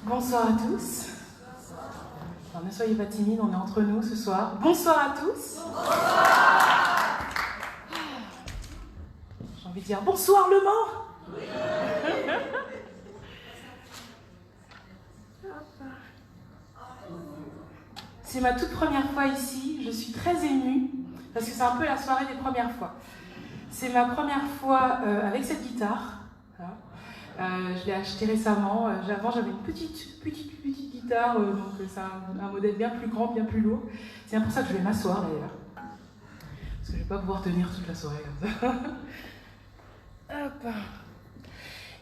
Bonsoir à tous. Alors, ne soyez pas timides, on est entre nous ce soir. Bonsoir à tous. Bonsoir. J'ai envie de dire bonsoir Le Mans. C'est ma toute première fois ici, je suis très émue, parce que c'est un peu la soirée des premières fois. C'est ma première fois avec cette guitare. Je l'ai achetée récemment. Avant, j'avais une petite guitare, donc c'est un modèle bien plus grand, bien plus lourd. C'est bien pour ça que je vais m'asseoir d'ailleurs. Parce que je ne vais pas pouvoir tenir toute la soirée comme ça. Hop.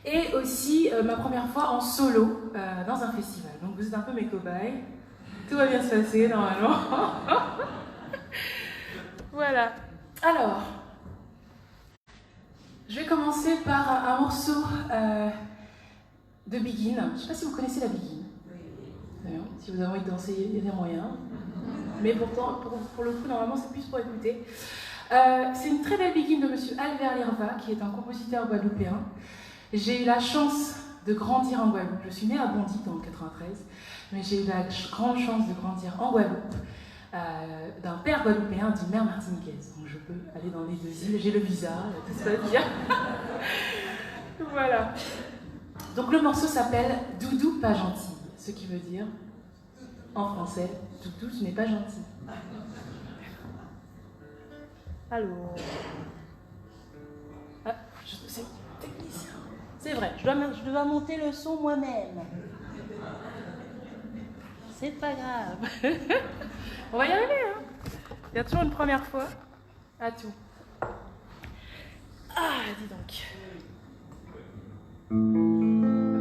Et aussi ma première fois en solo dans un festival. Donc vous êtes un peu mes cobayes. Tout va bien se passer normalement. Voilà. Alors, je vais commencer par un morceau de Begin. Je ne sais pas si vous connaissez la Begin. Si vous avez envie de danser, il y a des moyens. Mais pourtant, pour le coup, normalement, c'est plus pour écouter. C'est une très belle Begin de monsieur Albert Lirva, qui est un compositeur guadeloupéen. J'ai eu la chance de grandir en Guadeloupe. Je suis née à Bondy dans le 93, mais j'ai eu la grande chance de grandir en Guadeloupe, d'un père guadeloupéen, d'une mère martiniquaise. Donc je peux aller dans les deux îles, j'ai le visa, tout ça bien. Voilà. Donc le morceau s'appelle Doudou pas gentil, ce qui veut dire, en français, Doudou tu n'es pas gentil. Allô. Ah, c'est technicien. C'est vrai, je dois monter le son moi-même. C'est pas grave. On va y arriver, hein. Il y a toujours une première fois à tout. Ah, dis donc.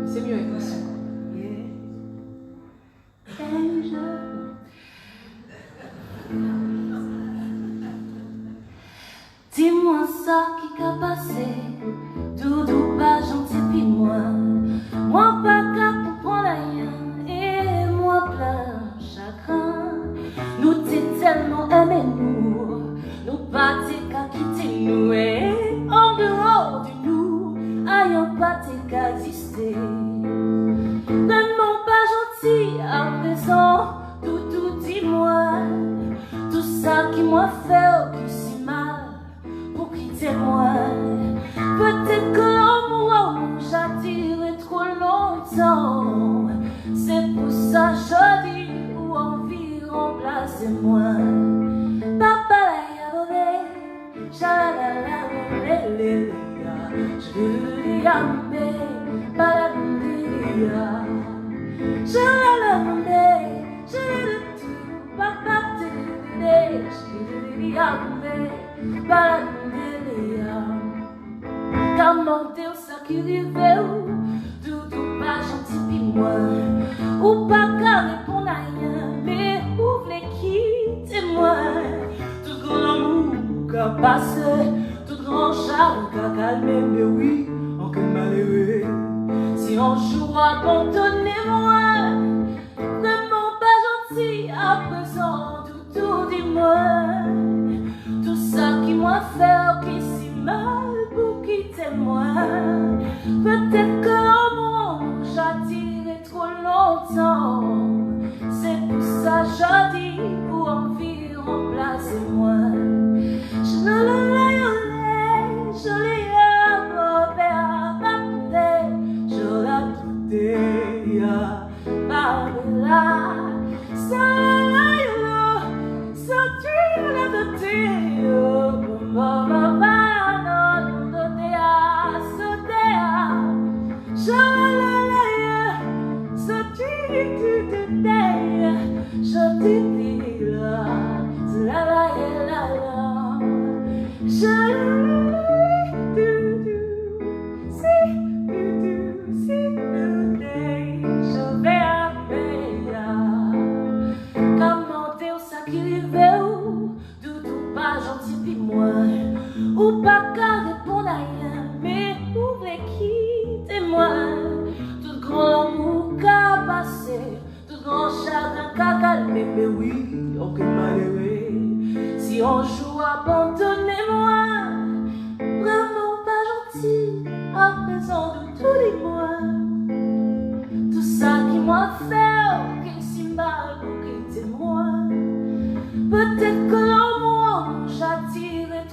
C'est mieux avec le son. Dis-moi ça qui qu'a passé, Doudou pas gentil pis moi pas qu'à comprendre rien et moi plein chagrin. Nous t'es tellement aimé nous pas t'es qu'à quitter nous et en dehors de nous, ayant pas t'es qu'à exister. Donne-moi pas gentil à présent, Doudou dis-moi tout ça qui m'a fait au si mal. Quittez-moi, peut-être que l'amour j'attire trop longtemps. C'est pour ça je dis ou envie remplacer-moi. Papa la yabové, chalala lélé, je yambe, baladia, chalala lélé, je tout, papa te je yambe, baladia. Comment Dieu ça qui rêve, Doudou pas gentil pis moi, ou pas qu'à répondre à rien, mais ou v'lez quitter moi. Tout grand amour qu'a passé, tout grand charme qu'a calmé, mais oui, en quel malheureux. Si un jour abandonnez-moi, vraiment pas gentil à présent, Doudou dis-moi, tout ça qui m'a fait qui si mal. Quittez-moi, peut-être que l'amour j'attire trop longtemps. C'est pour ça je dis pour envie remplacer-moi. Je l'ai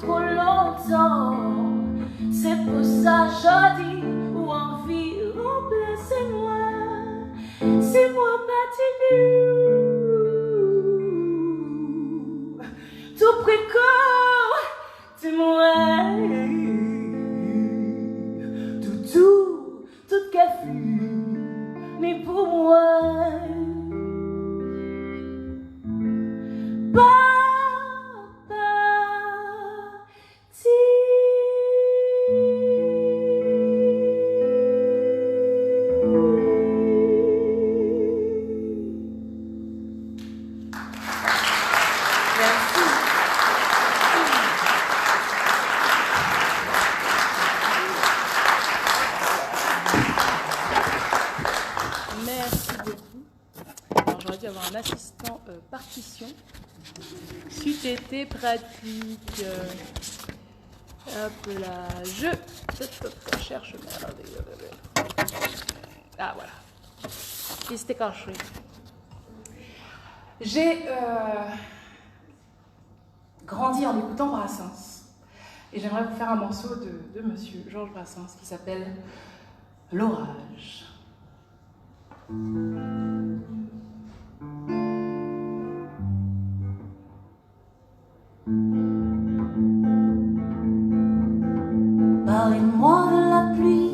trop longtemps. C'est pour ça je dis ou envie, remplacez-moi. C'est moi Matilou, tout précoce, c'est moi. Tout café, mais pour moi. Un assistant partition, c'eût été pratique. Hop là, je cherche. Ah voilà, il s'était caché. J'ai grandi en écoutant Brassens et j'aimerais vous faire un morceau de Monsieur Georges Brassens qui s'appelle L'orage. Parlez-moi de la pluie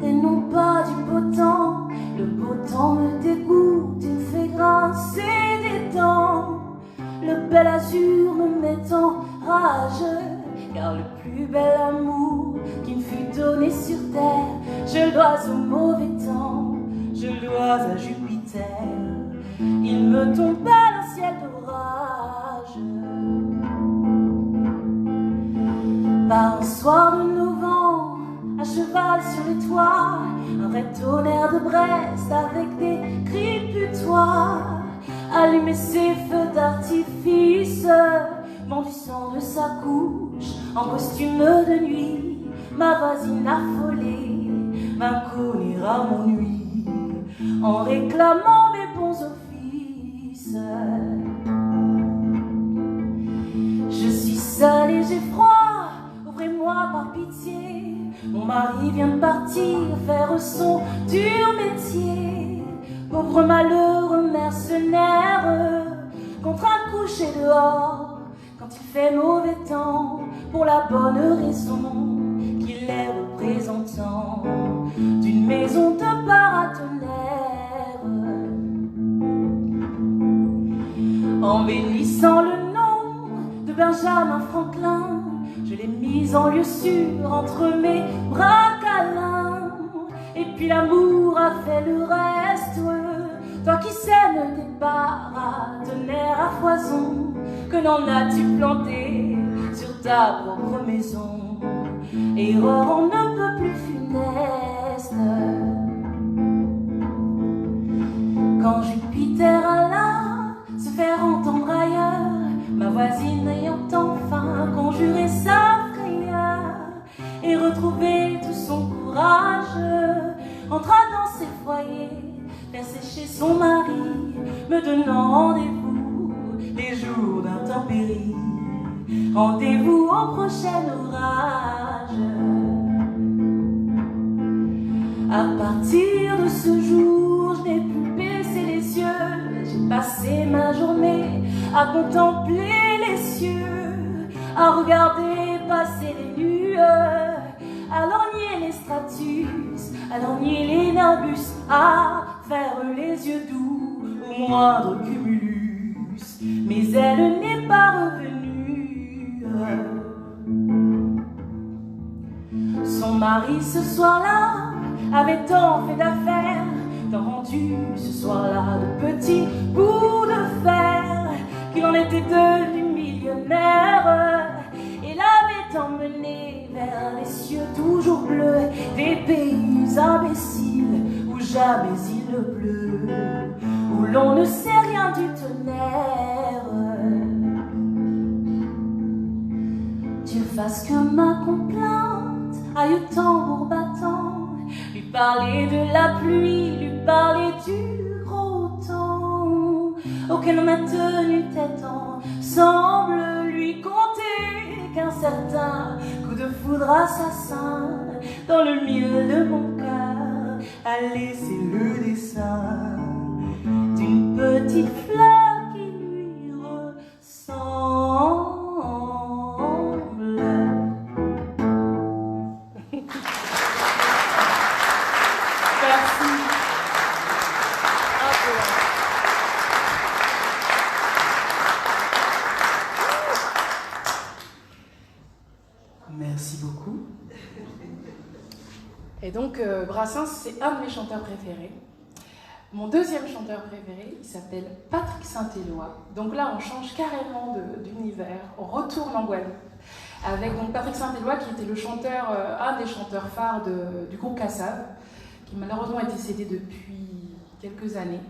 et non pas du beau temps. Le beau temps me dégoûte, il me fait grincer des dents. Le bel azur me met en rage, car le plus bel amour qui me fut donné sur terre, je le dois au mauvais temps, je le dois à Jupiter. Il me tomba d'un ciel d'orage. Par un soir de novembre, à cheval sur les toits, un vrai tonnerre de Brest avec des cris putois, allumer ses feux d'artifice, bondissant de sa couche en costume de nuit, ma voisine affolée m'inconnue à mon nuit en réclamant mes bons offices. Je suis seule et j'ai froid, ouvrez-moi par pitié, mon mari vient de partir faire son dur métier. Pauvre malheureux mercenaire, contraint de coucher dehors quand il fait mauvais temps, pour la bonne raison qu'il est représentant d'une maison de paratonnerre. En bénissant le nom de Benjamin Franklin, je l'ai mise en lieu sûr entre mes bras câlins. Et puis l'amour a fait le reste, toi qui sèmes des paratonnerres à foison, que n'en as-tu planté sur ta propre maison? Erreur on ne peut plus funeste. Quand Jupiter alla se faire entendre ailleurs, ma voisine ayant enfin conjuré sa frayeur et retrouvé tout son courage, entra dans ses foyers, faire sécher son mari, me donnant rendez-vous les jours d'intempéries. Rendez-vous au prochain orage. À partir de ce jour, je n'ai plus baissé les yeux. J'ai passé ma journée à contempler les cieux, à regarder passer les nuées, à lorgner les stratus, à lorgner les nimbus, à faire les yeux doux au moindre cumulus. Mais elle n'est pas revenue. Son mari ce soir-là avait tant fait d'affaires, tant rendu ce soir-là de petits bouts de fer, qu'il en était devenu millionnaire et l'avait emmené vers les cieux toujours bleus des pays imbéciles où jamais il ne pleut, où l'on ne sait rien du tonnerre. Dieu fasse que ma complainte aille au tambour battant, lui parler de la pluie, lui parler du gros temps auquel on a tenu tête ensemble, lui conter qu'un certain coup de foudre assassin dans le milieu de mon cœur a laissé le dessin d'une petite fleur qui lui ressemble. Merci. Merci beaucoup. Et donc, Brassens, c'est un de mes chanteurs préférés. Mon deuxième chanteur préféré, il s'appelle Patrick Saint-Éloi. Donc là, on change carrément d'univers. On retourne en Guadeloupe avec donc Patrick Saint-Éloi, qui était le chanteur, un des chanteurs phares du groupe Kassav, qui malheureusement a décédé depuis quelques années.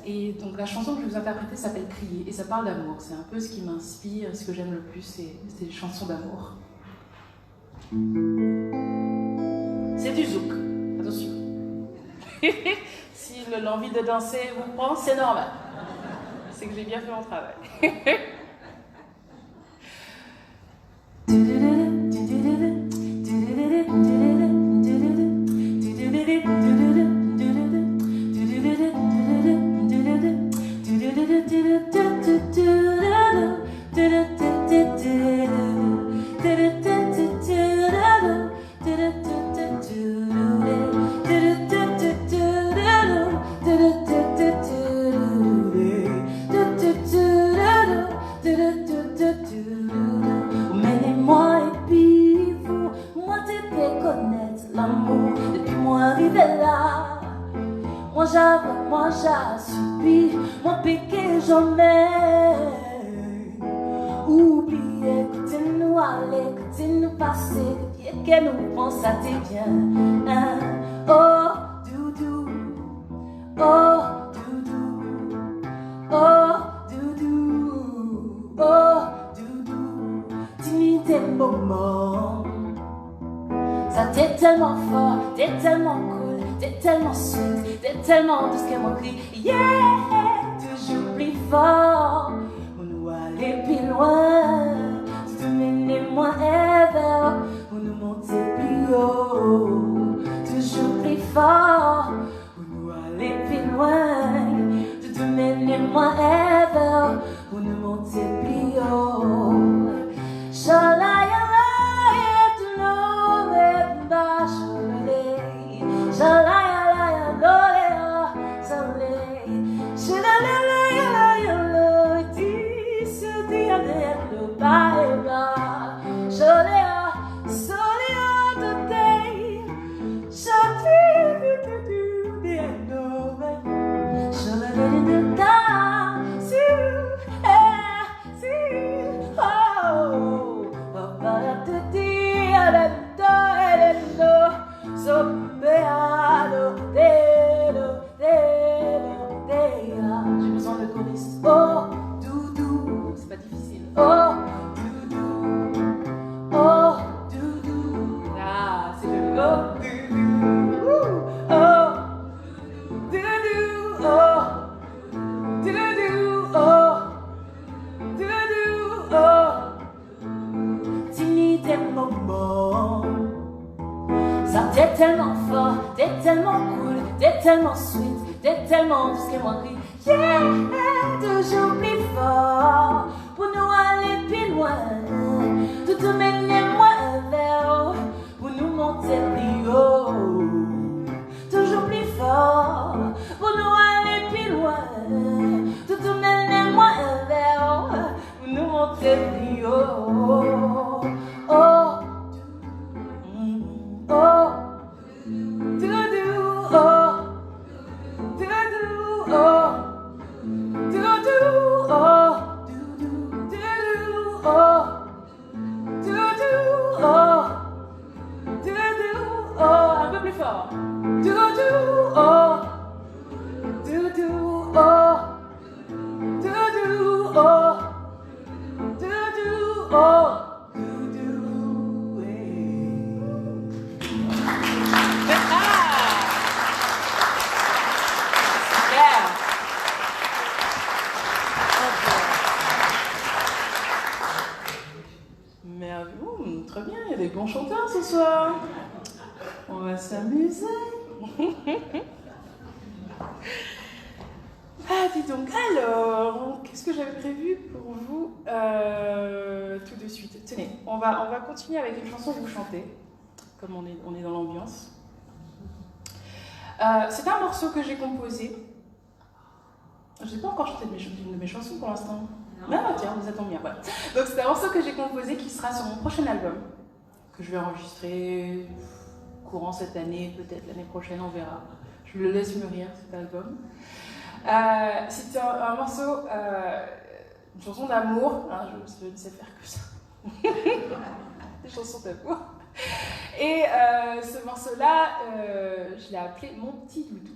Et donc la chanson que je vais vous interpréter s'appelle Crier et ça parle d'amour. C'est un peu ce qui m'inspire, ce que j'aime le plus, c'est les chansons d'amour. C'est du zouk, attention. Si l'envie de danser vous prend, c'est normal. C'est que j'ai bien fait mon travail. Moi j'ai subi mon péché jamais. Oubliez, écoutez-nous aller, écoutez-nous passer, que nous pense à tes biens. Oh doudou, oh doudou, oh doudou, oh doudou. Timide tes moments, ça t'est tellement fort, t'es tellement cool, t'es tellement sweet, t'es tellement tout ce que moi crie. Yeah, toujours plus fort. On doit aller plus loin. Tu te mènes moins ever. On nous monter plus haut. Toujours plus fort. On doit aller plus loin. Tu te mènes moins ever. On nous monter plus haut. Shalaya. J'ai besoin de choriste. Oh, doudou. C'est pas difficile. Oh, doudou. Oh, doudou. Ah, c'est le oh, doudou. Oh, doudou. Oh, doudou. Oh, doudou. Oh. Timide tes moments. Ça t'es tellement fort, t'es tellement cool, t'es tellement sweet, t'es tellement tout ce que moi crie. Yeah, toujours plus fort, pour nous aller plus loin. Tout te mener moins vers, pour nous monter plus haut. Toujours plus fort, pour nous aller plus loin. Tout te mener moins vers, pour nous monter plus haut. Oh. Oh, doudou, oh, doudou, oh, doudou, oh, doudou, oh, doudou, oh, doudou, oh, un peu plus fort. Doudou, oh, doudou, oh, doudou, oh, doudou, oh. très bien, il y a des bons chanteurs ce soir. On va s'amuser. Ah, dis donc, alors, qu'est-ce que j'avais prévu pour vous tout de suite? Tenez, on va continuer avec une chanson que vous chantez, comme on est dans l'ambiance. C'est un morceau que j'ai composé. Je n'ai pas encore chanté une de mes chansons pour l'instant. Non, tiens, ça tombe bien. Voilà. Donc c'est un morceau que j'ai composé qui sera sur mon prochain album, que je vais enregistrer courant cette année, peut-être l'année prochaine, on verra. Je le laisse mûrir, cet album. C'est un morceau, une chanson d'amour. Hein, je ne sais faire que ça. Des chansons d'amour. Et ce morceau-là, je l'ai appelé Mon petit doudou.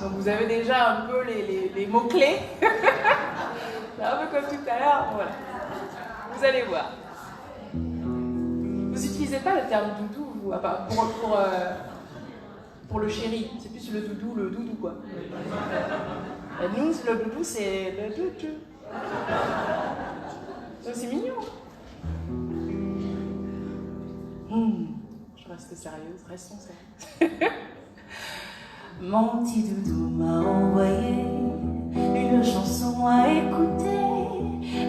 Donc vous avez déjà un peu les mots-clés. C'est un peu comme tout à l'heure. Voilà. Vous allez voir. Vous n'utilisez pas le terme doudou, vous, pour le chéri. C'est plus le doudou quoi. Et nous, le doudou, c'est le doudou. C'est mignon. Je reste sérieuse, restons sérieuses. Mon petit doudou m'a envoyé une chanson à écouter.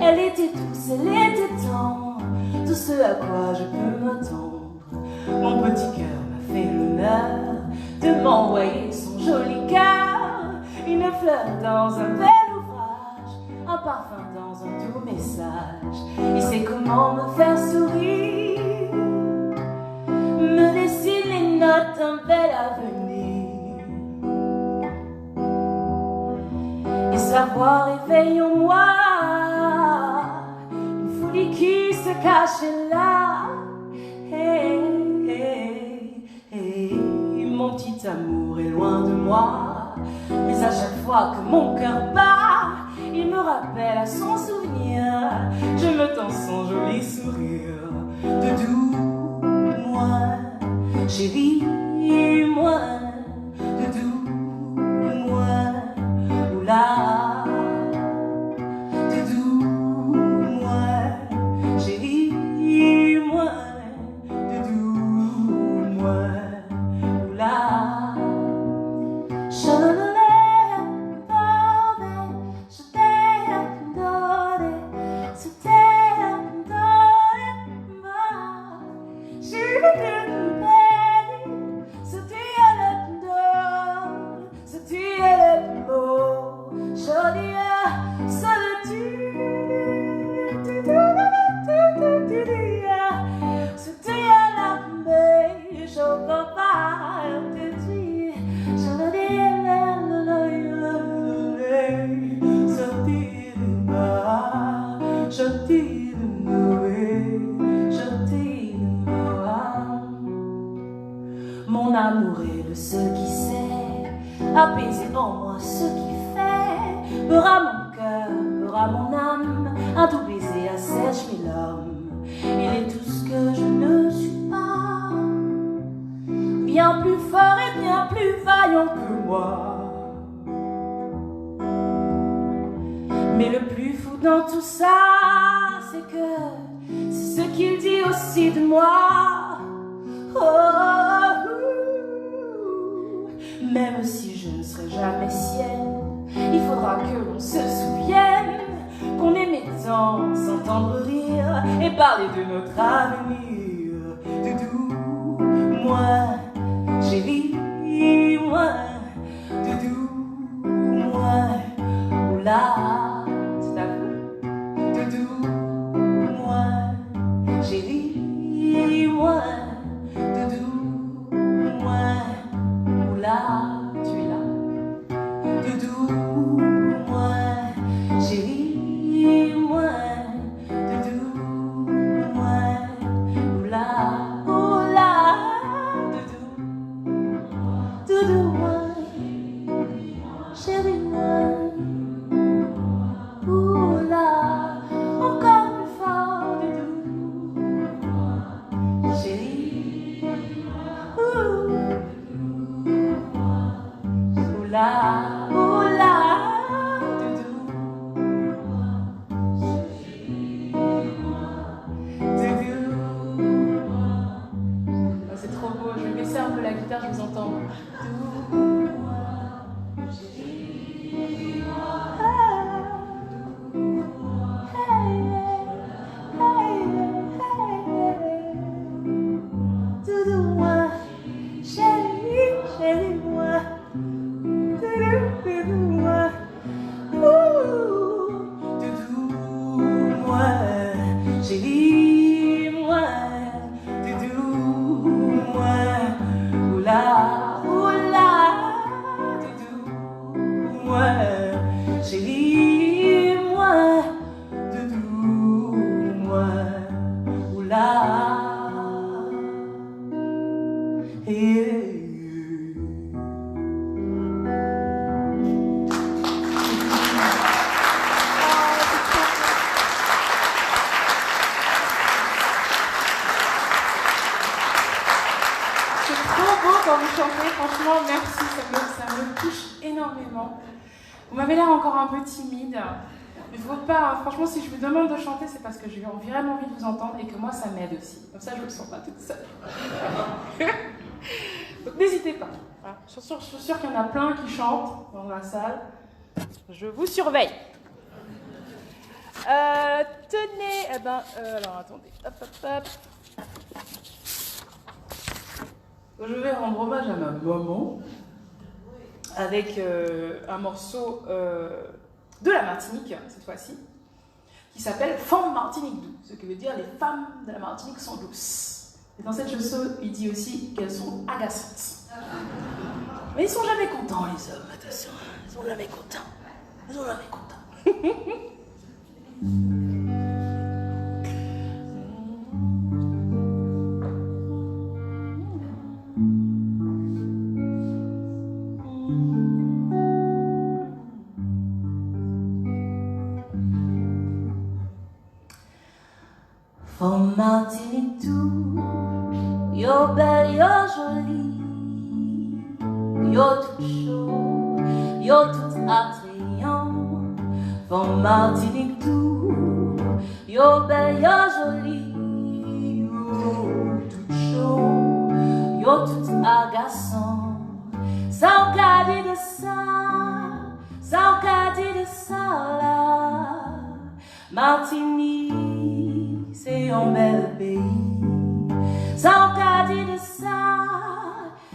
Elle était douce, elle était tendre, tout ce à quoi je peux m'attendre. Mon petit cœur m'a fait l'honneur de m'envoyer son joli cœur. Une fleur dans un bel ouvrage, un parfum dans un doux message. Il sait comment me faire sourire, me dessine les notes d'un bel avenir. Et sa voix réveille en moi une folie qui se cache là. Hey, hey, hey. Mon petit amour est loin de moi, mais à chaque fois que mon cœur bat, il me rappelle à son souvenir. Je me tends son joli sourire. Doudou, moi, chérie, moi, doudou, moi, oula, doudou, moi, chérie, moi, doudou, moi, oula. Mon amour est le seul qui sait apaiser en moi ce qui fait peur à mon cœur, peur à mon âme. Un doux baiser assèche mes larmes. Il est tout ce que je ne suis pas, bien plus fort et bien plus vaillant que moi. Mais le plus fou dans tout ça, c'est que c'est ce qu'il dit aussi de moi. Oh, même si je ne serai jamais sienne, il faudra que l'on se souvienne qu'on aimait tant s'entendre rire et parler de notre avenir. Doudou, moi, chérie, moi, doudou, moi, oula, c'est à vous. Doudou, moi, chérie, moi, doudou, moi, oula, tu es là. Doudou, moi, chérie, moi, doudou, moi, oula, oula, doudou, doudou, moi, chérie, moi, là. Yeah. Quand vous chantez, franchement, merci, ça me touche énormément. Vous m'avez l'air encore un peu timide. Il faut pas, franchement, si je vous demande de chanter, c'est parce que j'ai vraiment envie de vous entendre et que moi, ça m'aide aussi. Comme ça, je ne me sens pas toute seule. Donc, n'hésitez pas. Voilà. Je suis sûre qu'il y en a plein qui chantent dans la salle. Je vous surveille. Tenez, alors attendez. Hop, hop, hop. Je vais rendre hommage à ma maman avec un morceau de la Martinique, cette fois-ci, qui s'appelle « Femme Martinique douce », ce qui veut dire « Les femmes de la Martinique sont douces ». Et dans cette chanson, il dit aussi qu'elles sont agaçantes. Mais ils sont jamais contents, les hommes, attention, ils sont jamais contents. Ils sont jamais contents. Femme Martinique tout, yo belle, yo jolie, yo tout chaud, yo tout attrayant. Femme Martinique tout, yo belle, yo jolie, yo tout chaud, yo tout agaçant. Ça on qu'a dit de ça, ça on qu'a dit de ça là, Martinique, c'est un bel pays. Ça on qu'a dit de ça,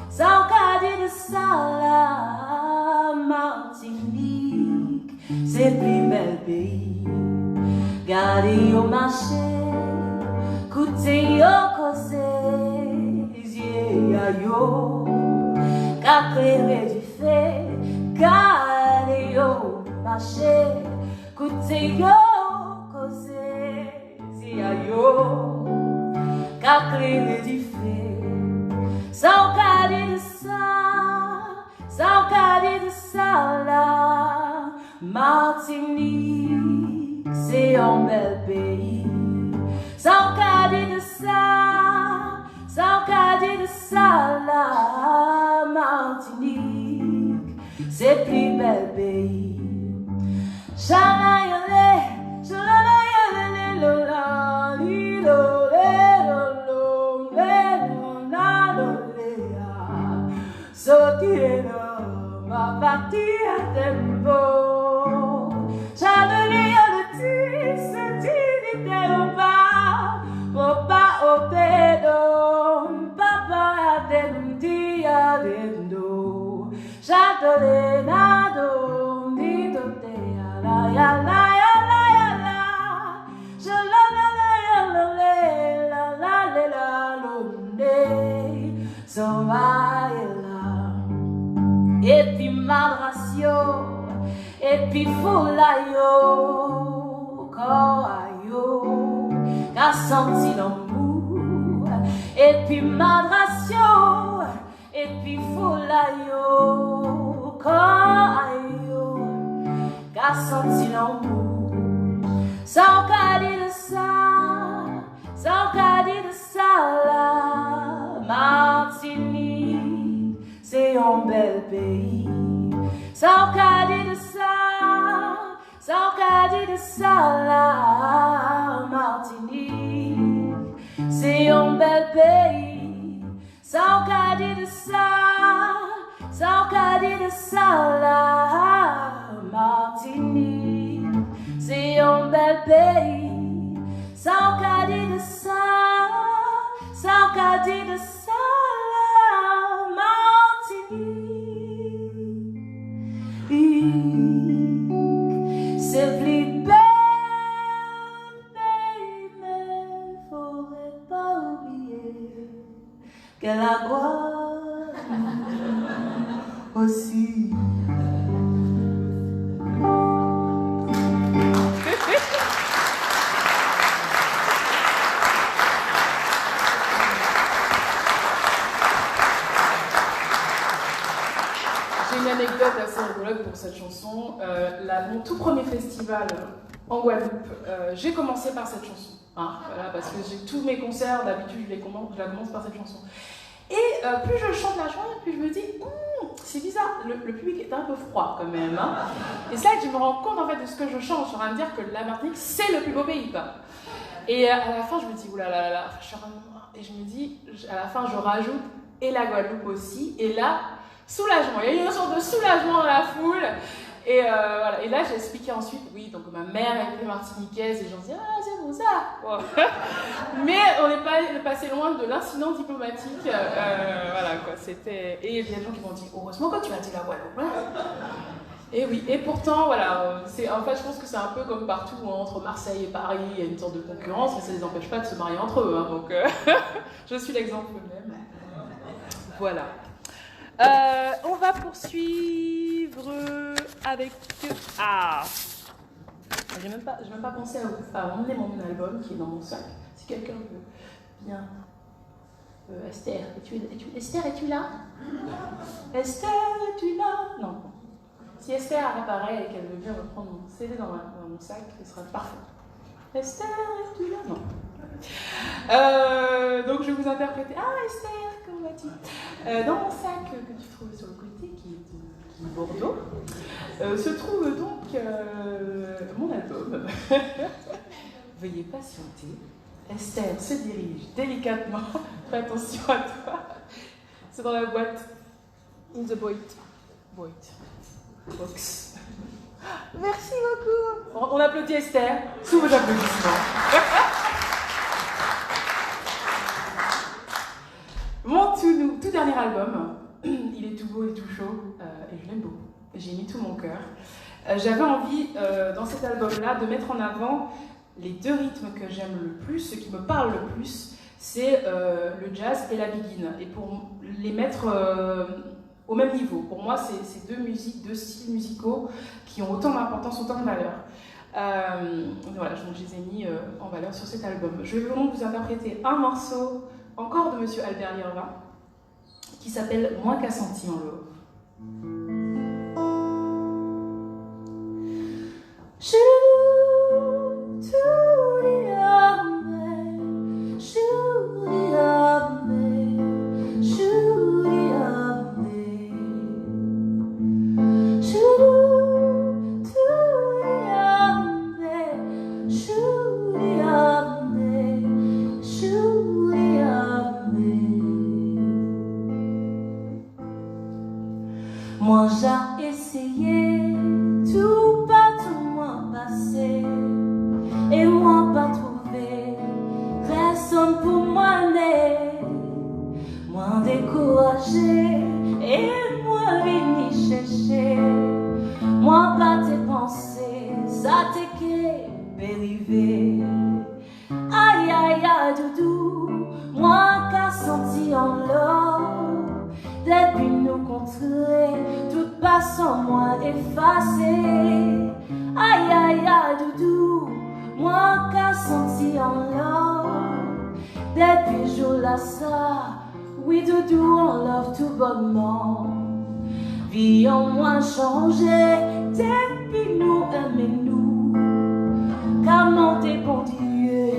ça on qu'a dit de ça là, Martinique, c'est plus bel pays. Gardez au marché, écoutez au causé, yeah yo, qu'a créé du fait. Gardez au marché, écoutez yo causé, yeah yo, qu'a créé du fait. Ça on qu'a dit de ça, ça on qu'a dit de ça là, Martinique, c'est un bel pays. Ça on qu'a dit de ça, ça on qu'a dit de ça là, Martinique, c'est plus bel pays. Chalayale, chalayale, lola, lilo, lelo, lelo, nalolea. Sotieno, ma partie à tempo. Chalayale, le tis, tinite au pas, au pas au pedo, papa a dia dendo. Chalayale, nado, nito te ala, ya la, ya la, ya la. Je la la la ya la la la la la londe. So va là. Et puis madratio, et puis foulayo, coayo, qu'a senti l'amour. Et puis madratio, et puis foulayo, coayo, qu'a senti l'amour. Ça on qu'a dit de ça, ça on qu'a dit de ça là, Martinique, c'est un bel pays. Ça on qu'a dit de ça, ça on qu'a dit de ça là, Martinique, c'est un bel pays. Ça on qu'a dit de ça, ça on qu'a dit de ça là, Martinique, c'est un bel pays. Ça on qu'a dit de ça, ça on qu'a dit de ça là, Martinique, c'est plus bel pays, mais faudrait pas oublier qu'elle a gloire aussi. anecdote assez rigolote pour cette chanson. Mon tout premier festival en Guadeloupe, j'ai commencé par cette chanson. Hein, voilà, parce que j'ai tous mes concerts, d'habitude, je la commence par cette chanson. Et plus je chante la chanson, plus je me dis, c'est bizarre, le public est un peu froid quand même. Hein. Et c'est là que je me rends compte en fait de ce que je chante. Je suis en train de dire que la Martinique, c'est le plus beau pays. Quoi. Et à la fin, je me dis, oulala, et je me dis, à la fin, je rajoute, et la Guadeloupe aussi. Et là, soulagement. Il y a eu une sorte de soulagement dans la foule. Et, voilà. Et là, j'ai expliqué ensuite, oui, donc ma mère était martiniquaise, et j'en dis, ah, c'est pour ça. Bon. Mais on n'est pas passé loin de l'incident diplomatique. Voilà, quoi. C'était... Et il y a des gens qui m'ont dit, heureusement que tu as dit la Guadeloupe. Et oui, et pourtant, voilà, en fait, je pense que c'est un peu comme partout, hein, entre Marseille et Paris, il y a une sorte de concurrence, mais ça ne les empêche pas de se marier entre eux. Hein, donc, je suis l'exemple même. Voilà. On va poursuivre avec... Ah, j'ai même pas pensé à emmener mon album qui est dans mon sac. Si quelqu'un veut bien... Esther, Esther, es-tu là? Esther, es-tu là? Non. Si Esther apparaît et qu'elle veut bien reprendre mon CD dans mon sac, ce sera parfait. Esther, es-tu là? Non. Donc je vais vous interpréter. Ah Esther, comment vas-tu? Dans mon sac que tu trouves sur le côté, qui est Bordeaux, se trouve donc mon album. Veuillez patienter. Esther se dirige délicatement. Fais attention à toi. C'est dans la boîte. In the boîte. Box. Merci beaucoup. On applaudit Esther sous vos applaudissements. Mon tout dernier album, il est tout beau et tout chaud, et je l'aime beaucoup. J'ai mis tout mon cœur. J'avais envie, dans cet album-là, de mettre en avant les deux rythmes que j'aime le plus, ce qui me parle le plus, c'est le jazz et la biguine. Et pour les mettre au même niveau, pour moi, c'est deux styles musicaux qui ont autant d'importance, autant de valeur. Voilà, donc je les ai mis en valeur sur cet album. Je vais donc vous interpréter un morceau encore de Monsieur Albert Lirvin qui s'appelle Moins qu'à senti en love. Moi j'ai essayé, tout pas tout moins passé, et moi pas trouvé, personne pour moi n'est, moins découragé, et moi vini chercher, moi pas tes pensées, ça t'est qu'est dérivé. Aïe aïe aïe doudou, moi qu'a senti en l'or, depuis nous contrer, toute façon moi effacée. Aïe aïe aïe doudou, moi qu'a senti en l'or, depuis jour là ça, oui doudou on love tout bonnement. Vie en moins changé, depuis nous aimer nous, car monter bon Dieu,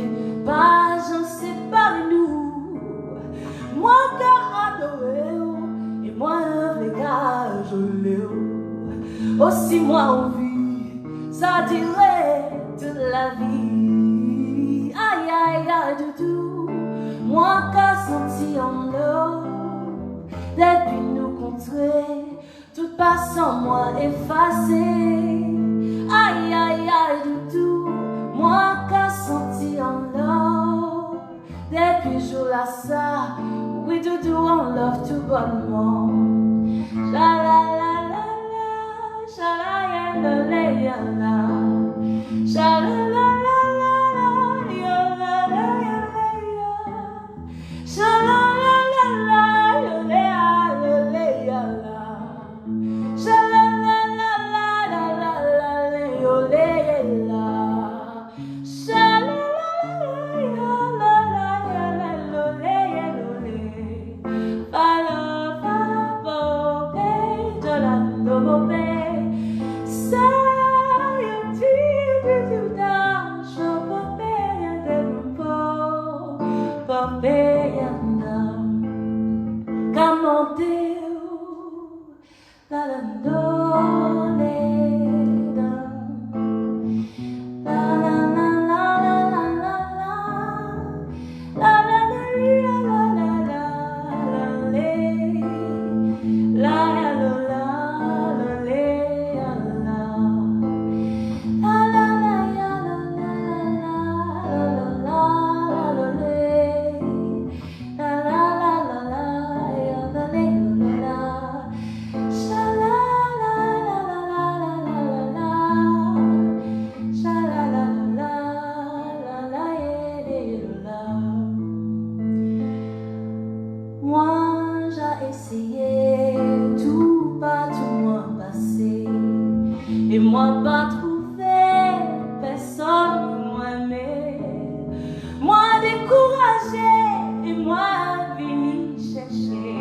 pas j'en sais pas nous. Moi qu'a adoré, et moi les gars je l'ai aussi moi envie, ça dirait toute la vie. Aïe aïe aïe doudou, moi qu'a senti en l'eau, depuis nous contrer, toute passant moi effacée. Aïe aïe aïe doudou, moi qu'a senti en l'eau, depuis jour là ça, oui doudou on love tout bonnement. La la la la la, sha la ya la la ya la, sha la la la la ya la la ya la ya, sha la la la la ya la ya la, sha la la la la la la la ya la, sha la la la la ya la la ya la. la la do le da la la la la la la la la la Moi j'ai essayé tout pas tout moi passé et moi pas trouvé personne pour m'aimer. Moi découragé et moi venu chercher.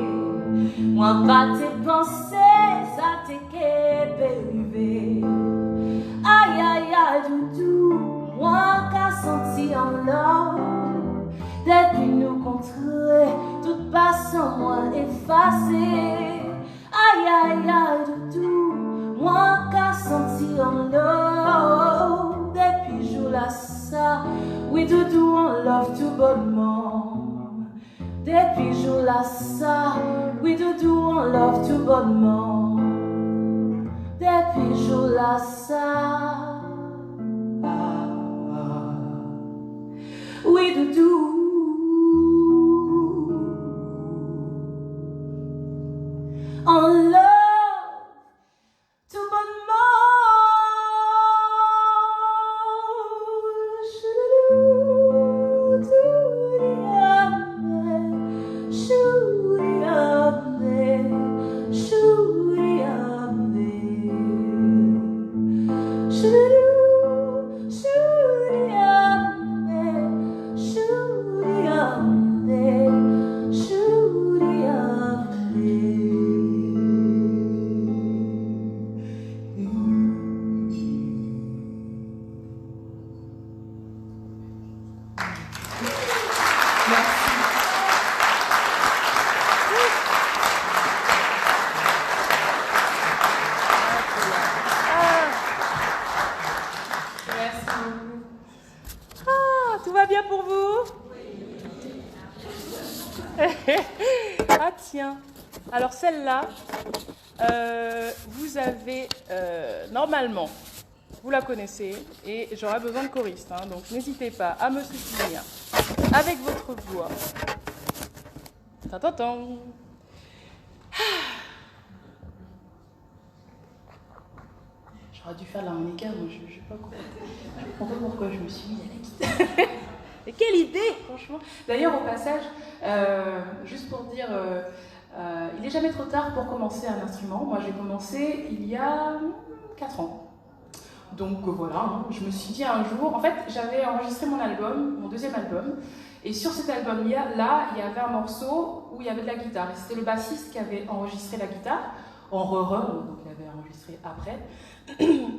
Moi pas tes pensées, ça t'est qu'est aïe aïe aïe doudou, moi qu'a senti en l'or. Depuis nous contrer, toute passion moi effacée. Aïe aïe aïe doudou, moi qu'a senti en l'eau. Depuis jour là ça, oui doudou on love tout bonnement. Depuis jour là ça, oui doudou on love tout bonnement. Depuis jour là ça, oui doudou. On love tout bonnement. Tout va bien pour vous? Ah tiens, alors celle-là, vous avez normalement, vous la connaissez et j'aurai besoin de choristes, hein, donc n'hésitez pas à me soutenir avec votre voix. Tintintin. J'aurais dû faire l'harmonica, moi je sais pas pourquoi je me suis mis à la guitare. Et quelle idée, franchement. D'ailleurs, au passage, juste pour dire, il n'est jamais trop tard pour commencer un instrument. Moi, j'ai commencé il y a 4 ans. Donc voilà, hein, je me suis dit un jour, en fait, j'avais enregistré mon album, mon deuxième album, et sur cet album-là, il y avait un morceau où il y avait de la guitare. Et c'était le bassiste qui avait enregistré la guitare, en re-re, donc il avait enregistré après.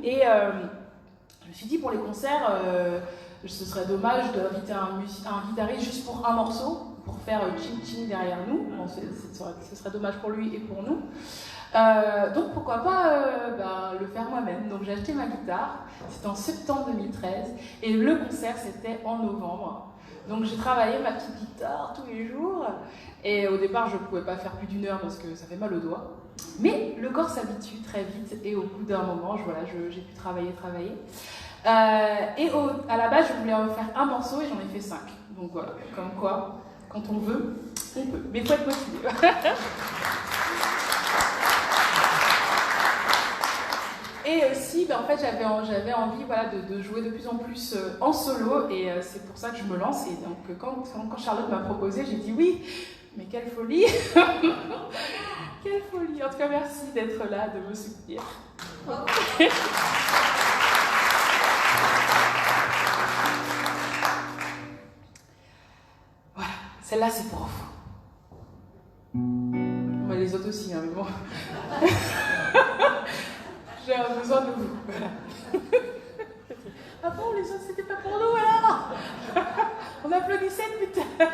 Et je me suis dit, pour les concerts, ce serait dommage d'inviter un guitariste juste pour un morceau, pour faire chin-chin derrière nous. Bon, ce serait dommage pour lui et pour nous. Donc pourquoi pas le faire moi-même. Donc j'ai acheté ma guitare, c'était en septembre 2013, et le concert c'était en novembre. Donc j'ai travaillé ma petite guitare tous les jours, et au départ je ne pouvais pas faire plus d'1 heure parce que ça fait mal aux doigts. Mais le corps s'habitue très vite, et au bout d'un moment, j'ai pu travailler. Et à la base, je voulais en faire un morceau et j'en ai fait 5. Donc voilà, comme quoi, quand on veut, on peut. Mais il faut être motivé. Et aussi, en fait, j'avais envie de jouer de plus en plus en solo, et c'est pour ça que je me lance. Et donc, quand Charlotte m'a proposé, j'ai dit oui, mais quelle folie. Quelle folie. En tout cas, merci d'être là, de me soutenir. Voilà, celle-là, c'est pour vous. Bah, les autres aussi, hein, mais bon. J'ai besoin de vous. Voilà. Ah bon, les autres, c'était pas pour nous, alors. On applaudissait depuis tout à l'heure.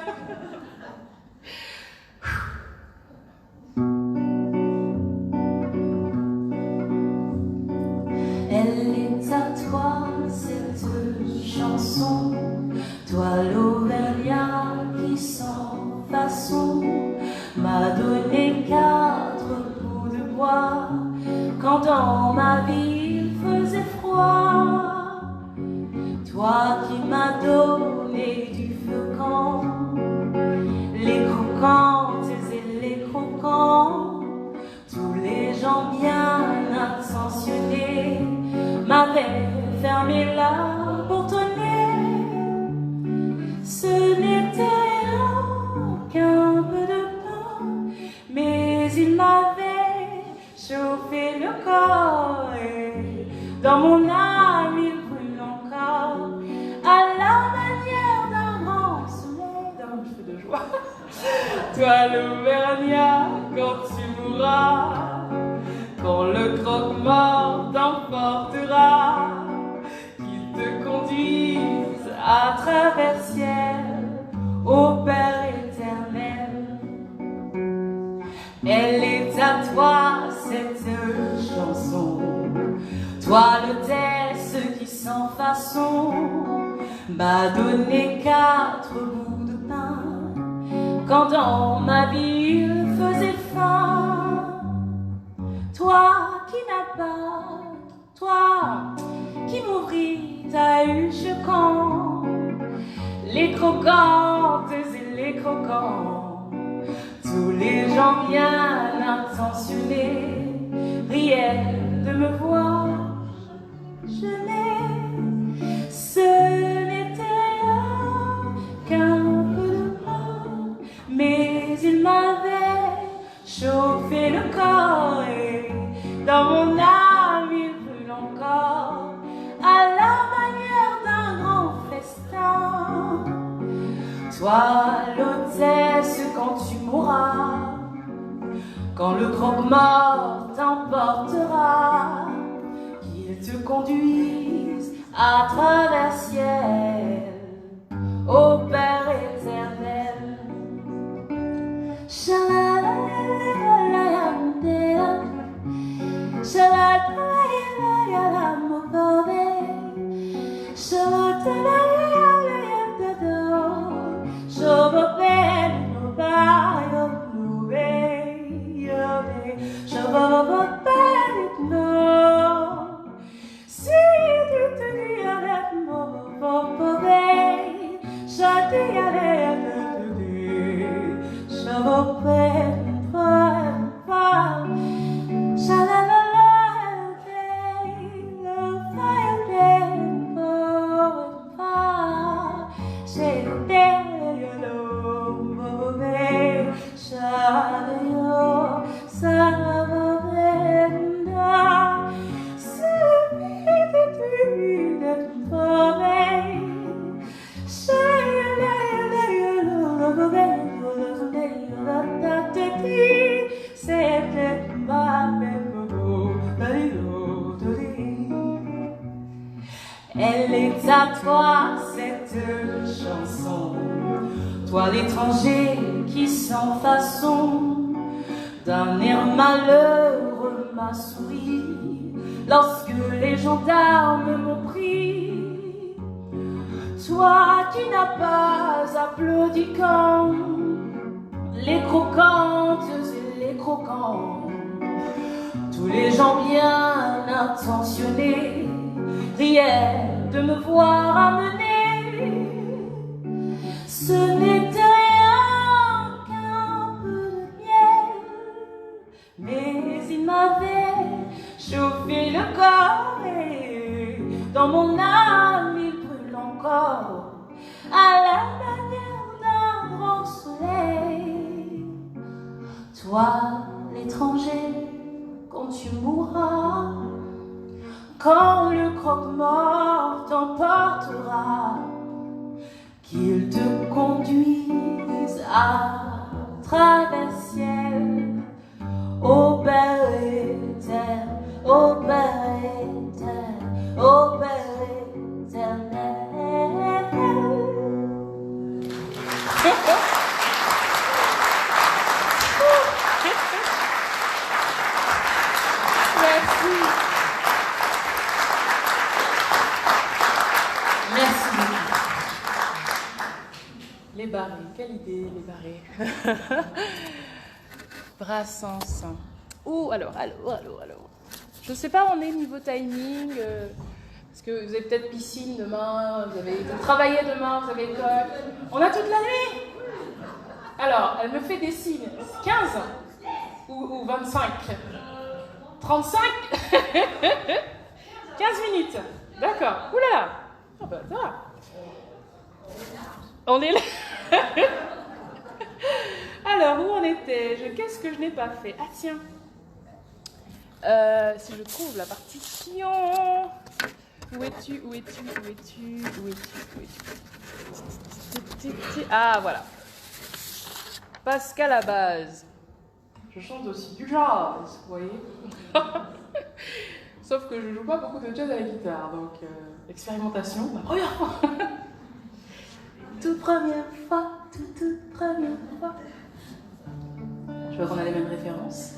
quand dans ma vie il faisait froid. Toi qui m'as donné du feu quand les croquantes et les croquants, tous les gens bien intentionnés m'avaient fermé la porte au nez. Ce n'était qu'un peu de pain, mais il m'avait chauffé le corps et dans mon âme il brûle encore à la manière d'un grand soleil dans un feu de joie. Toi l'Auvergnat, quand tu mourras, quand le croque-mort t'emportera, qu'il te conduise à travers ciel au Père éternel. Elle est à toi cette chanson, toi l'hôtesse qui sans façon m'a donné 4 bouts de pain quand dans ma vie il faisait faim. Toi qui n'as pas, toi qui m'ouvris ta huche quand les croquantes et les croquants, tous les gens bien intentionnés riaient de me voir. Je n'ai, ce n'était qu'un peu de pain, mais il m'avait chauffé le corps et dans mon âme il brûle encore à la manière d'un grand festin. Toi l'hôtesse quand tu mourras, quand le croque-mort t'emportera, qu'il te conduise à travers ciel au Père éternel. Elle est à toi cette chanson, toi l'étranger qui sans façon d'un air malheureux m'a souri lorsque les gendarmes m'ont pris. Toi qui n'as pas applaudi quand les croquantes et les croquants, tous les gens bien intentionnés riaient de me voir amener. Ce n'était rien qu'un peu de miel, mais il m'avait chauffé le corps et dans mon âme il brûle encore à la manière d'un grand soleil. Toi l'étranger quand tu mourras, quand le croque-mort t'emportera, qu'il te conduise à travers ciel au Père éternel, au Père éternel, au Père éternel. Merci. Merci beaucoup. Les barrés, quelle idée, les barrés. Brassens. Ouh, alors. Je ne sais pas où on est niveau timing, parce que vous avez peut-être piscine demain, vous avez travaillé demain, vous avez école. On a toute la nuit. Alors, elle me fait des signes. 15 ou 25 35 15 minutes. D'accord. Oula. Ah bah ça va. On est là. Alors, où on était? Qu'est-ce que je n'ai pas fait? Ah tiens. Si je trouve la partition. Où es-tu? Où es-tu? Où es-tu? Où es-tu? Où es-tu? Ah, voilà. Pascal à base. Je chante aussi du jazz, vous voyez. Sauf que je joue pas beaucoup de jazz à la guitare, donc expérimentation, ma première fois. Toute première fois, toute première fois. Je vois qu'on a les mêmes références.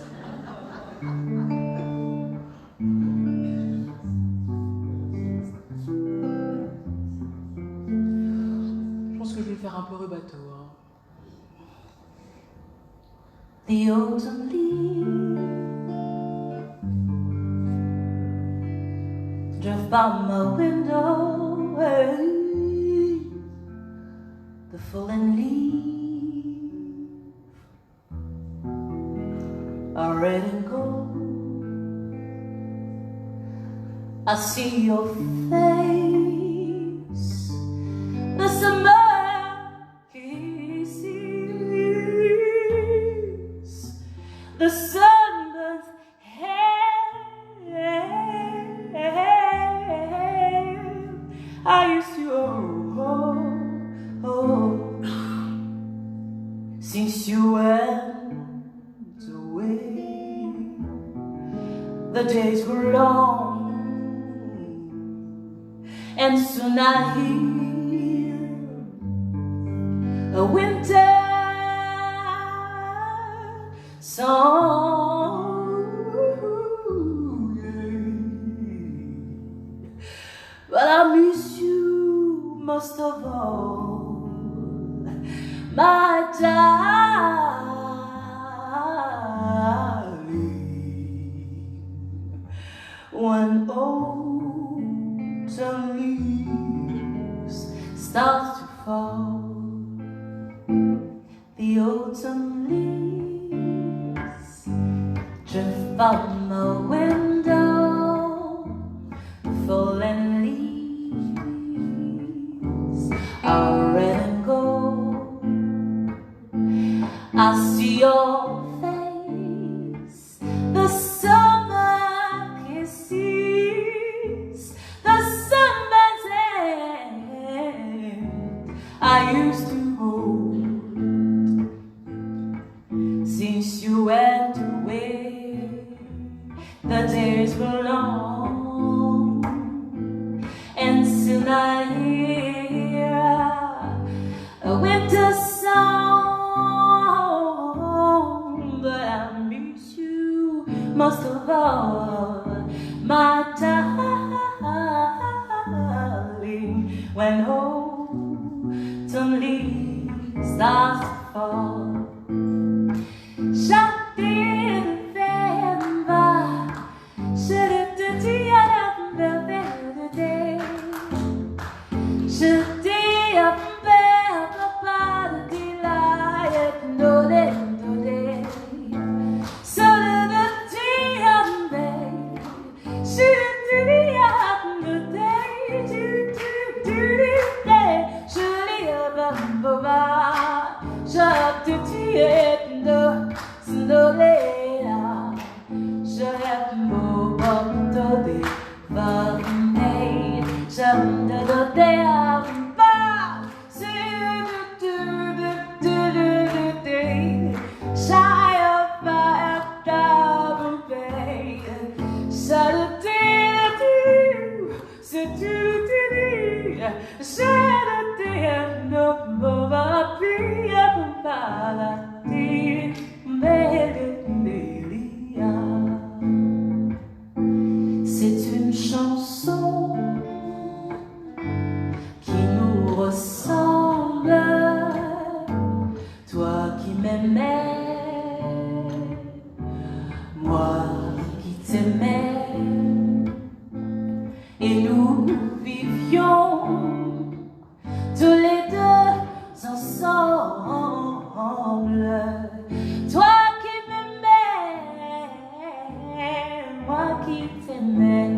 Je pense que je vais faire un peu rebateau. Hein. The autumn leaves drift by my window, the fallen leaves are red and gold. I see your face, the summer kisses, the sunburned hair I used to hold since you went away. The days were long, and soon I hear a winter song. But I miss you most of all, my darling. When autumn leaves start to fall, the autumn leaves drift by my window, the fallen leaves are red and gold. I see your face, the summer kisses, the sunburnt hand I used to hold since you went away. The days were long, and soon I hear a winter song. But I miss you most of all, my darling. When autumn leaves start to fall, c'est une chanson qui nous ressemble, toi qui m'aimais, moi qui t'aimais. Toi qui m'aimais, moi qui t'aimais,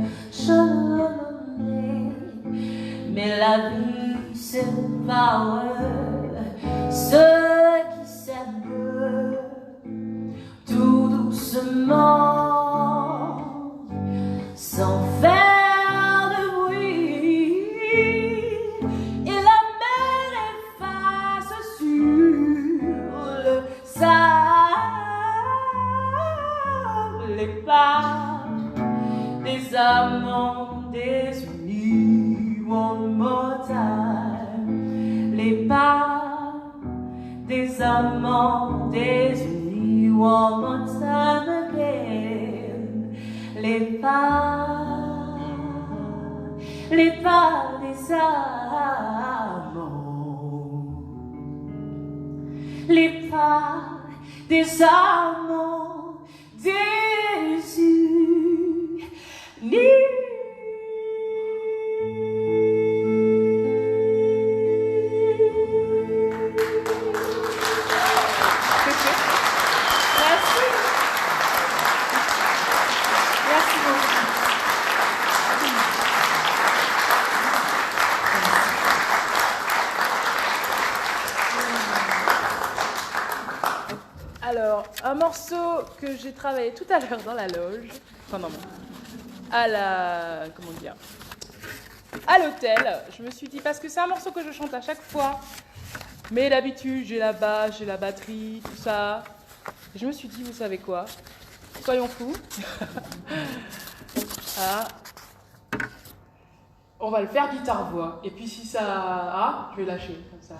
mais la vie sépare ceux qui s'aiment tout doucement, sans faire de bruit, et la mer efface sur le sable les pas des amants désunis. One more time, les pas des amants désunis. One more time again, les pas des amants, les pas des amants désunis. Alors, un morceau que j'ai travaillé tout à l'heure dans la loge, enfin non, à la, comment dire, à l'hôtel, je me suis dit, parce que c'est un morceau que je chante à chaque fois, mais d'habitude j'ai la basse, j'ai la batterie, tout ça, et je me suis dit, vous savez quoi, soyons fous, ah, on va le faire guitare-voix, et puis si ça, je vais lâcher, comme ça.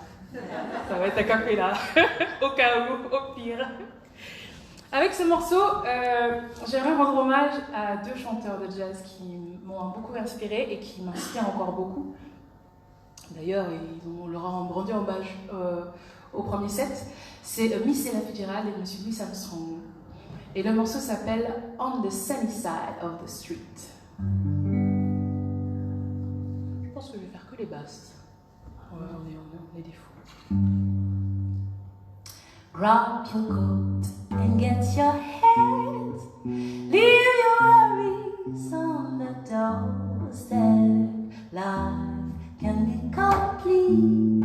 Ça va être a cappella, au cas où, au pire. Avec ce morceau, j'aimerais rendre hommage à deux chanteurs de jazz qui m'ont beaucoup inspiré et qui m'inspirent encore beaucoup. D'ailleurs, on leur a rendu hommage au premier set. C'est Miss Ella Fitzgerald et Monsieur Louis Armstrong. Et le morceau s'appelle On the Sunny Side of the Street. Je pense que je vais faire que les basses. Ouais, on est des fous. Grab your coat and get your hat. Leave your worries on the doorstep. Life can be complete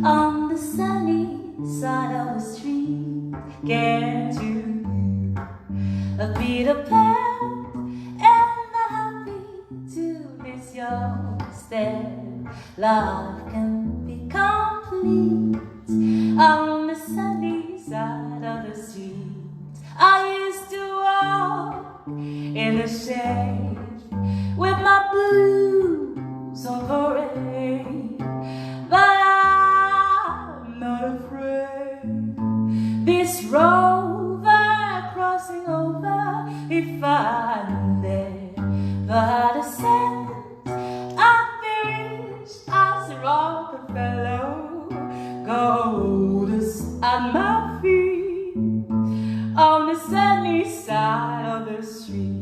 on the sunny side of the street. Get you a Peter Pan and a happy to miss your step. Life can be complete on the sunny side of the street. I used to walk in the shade with my blues on parade, but I'm not afraid. This rover crossing over, if I never had a cent, I'd be rich as Rockefeller. Gold is at my feet on the sunny side of the street.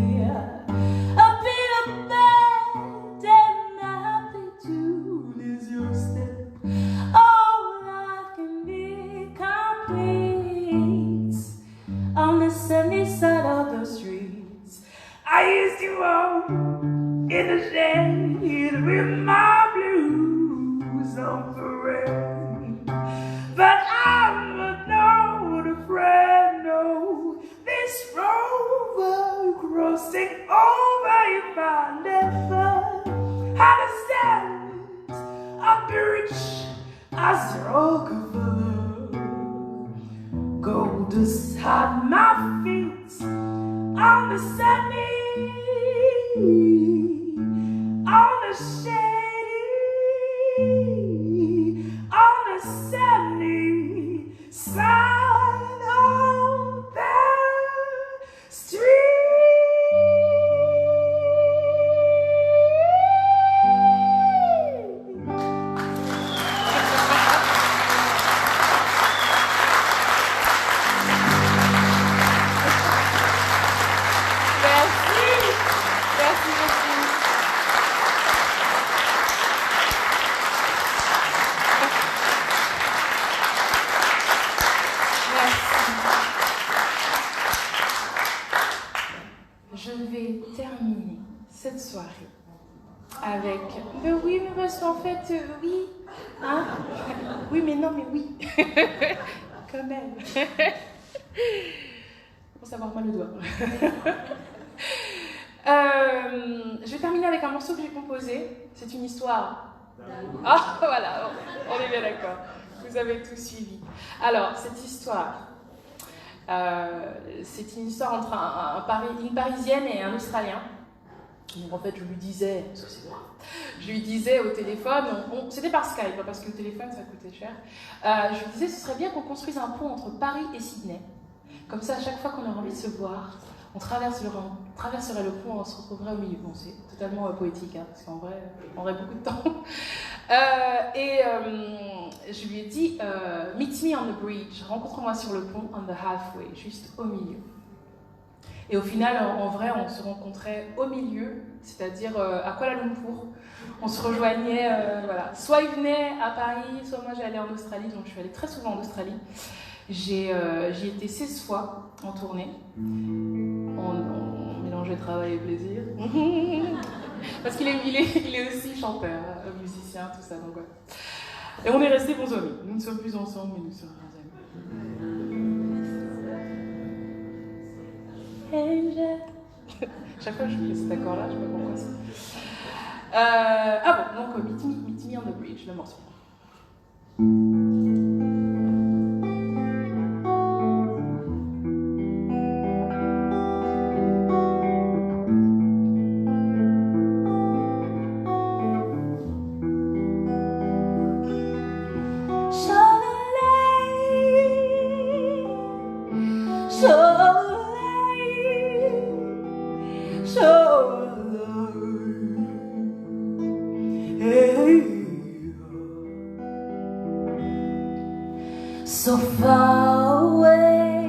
A bit of bed and a happy tune is your step. Oh, life can be complete on the sunny side of the streets. I used to walk in the shade with my blues on parade, but I'm not a friend, no. This rover crossing over if I never had a stand up the rich as Rockefeller. Gold dust had my feet on the sunny, on the shady, on the sunny side of the street. Je vais terminer cette soirée avec... Mais oui, mais parce qu'en fait, oui. Hein? Oui, mais non, mais oui. Quand même. Pour savoir mal le doigt. Je vais terminer avec un morceau que j'ai composé. C'est une histoire. Ah, voilà, on est bien d'accord. Vous avez tout suivi. Alors, cette histoire... c'est une histoire entre une Parisienne et un Australien. Donc en fait, je lui disais, parce que c'est moi, je lui disais au téléphone, c'était par Skype, parce que le téléphone ça coûtait cher. Je lui disais, ce serait bien qu'on construise un pont entre Paris et Sydney. Comme ça, à chaque fois qu'on aurait envie de se voir, on traverserait le pont, on se retrouverait au milieu. Bon, c'est totalement poétique, hein, parce qu'en vrai, on aurait beaucoup de temps. Je lui ai dit, meet me on the bridge, rencontre-moi sur le pont, on the halfway, juste au milieu. Et au final, en vrai, on se rencontrait au milieu, c'est-à-dire à Kuala Lumpur. On se rejoignait, voilà. Soit il venait à Paris, soit moi j'allais en Australie, donc je suis allée très souvent en Australie. J'y été 16 fois en tournée. On mélangeait travail et plaisir. Parce qu'il est aussi chanteur, musicien, tout ça, donc ouais. Et on est restés bons amis. Nous ne sommes plus ensemble, mais nous sommes bons amis. Chaque fois que je fais cet accord-là, je sais pas pourquoi ça. Ah bon, donc Meet Me on the Bridge, le morceau. So far away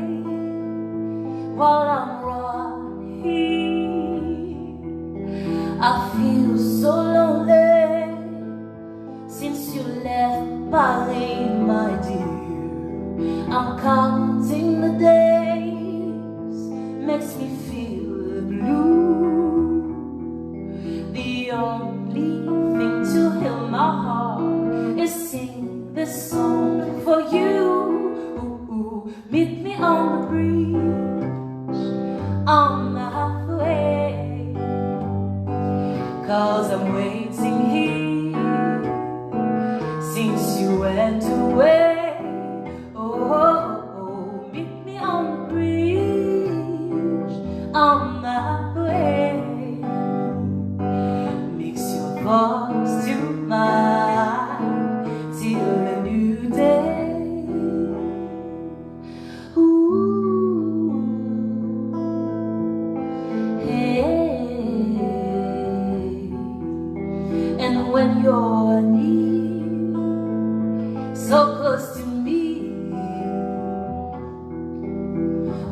while I'm right here, I feel so lonely since you left Paris, my dear. I'm counting the days, makes me feel blue. The only thing to heal my heart is sing this song for you. Meet me on the bridge, on the halfway, 'cause I'm waiting here since you went away. Oh, meet me on the bridge, on the halfway. Mix your voice to mine till a new day. When you're near, so close to me,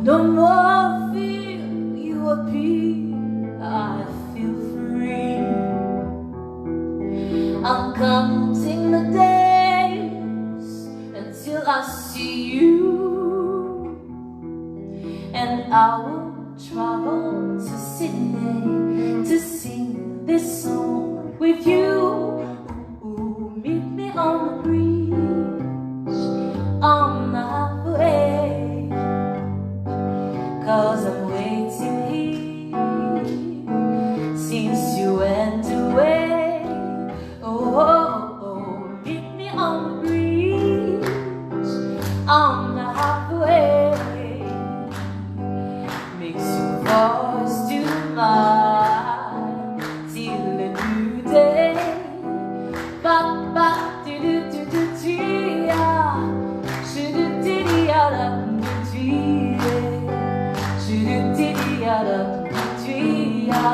no more fear, you appear counting the days until I see you, and I will travel to Sydney to sing this song with you. Ooh, meet me on the bridge on the halfway, 'cause I'm waiting here since you went away. Oh, oh, oh, meet me on the bridge on the halfway. Mix your voice to mine till a new day. Ba ba do do do do do ya, should do do ya da do should do do ya da do ya,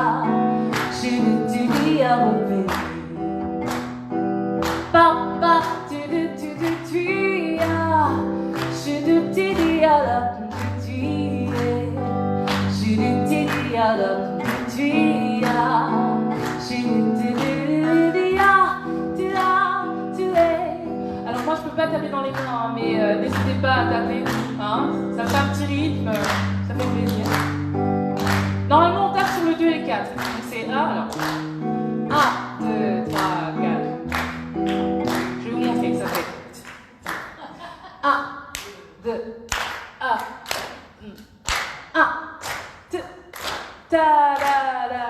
should do do ya baby. Ba ba do do do do do ya, should do do ya da do should do do ya da do ya, should do do ya. Alors moi je peux pas taper dans les mains, hein, mais n'hésitez pas à taper, hein, ça fait un petit rythme, ça fait plaisir. Normalement on tape sur le 2 et 4, donc c'est A, alors 1, 2, 3, 4. Je vais vous montrer que ça fait 1, 2, 1, 2, ta da da da,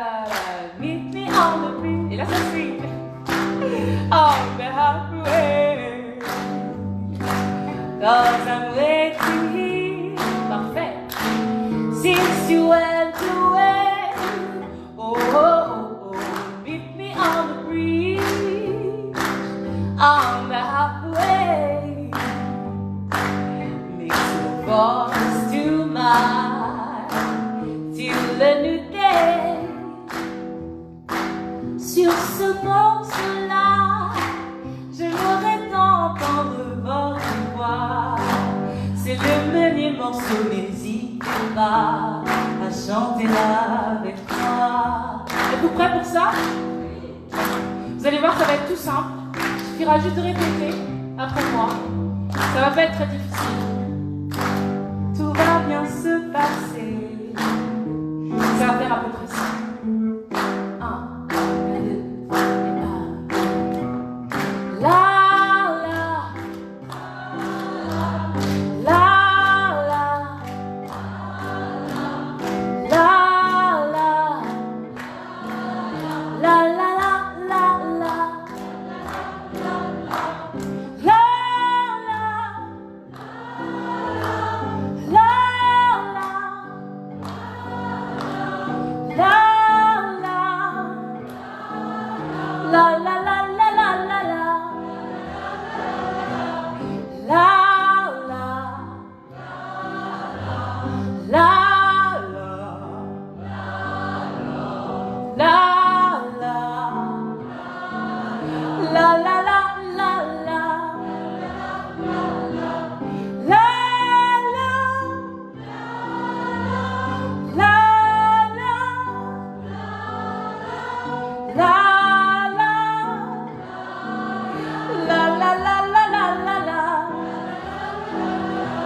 meet me on the bridge, et là ça suit. On the halfway, 'cause I'm waiting here. Parfait. Since you went away, oh, oh, oh, meet me on the bridge on the halfway. Mix your voice to mine till the new day. Sur ce morceau-là, j'aimerais t'entendre votre voix. C'est le dernier morceau, n'hésitez pas à chanter avec moi. Êtes-vous prêts pour ça? Vous allez voir, ça va être tout simple. Il suffira juste de répéter après moi. Ça va pas être très difficile. Tout va bien se passer. Ça va faire à peu près ça.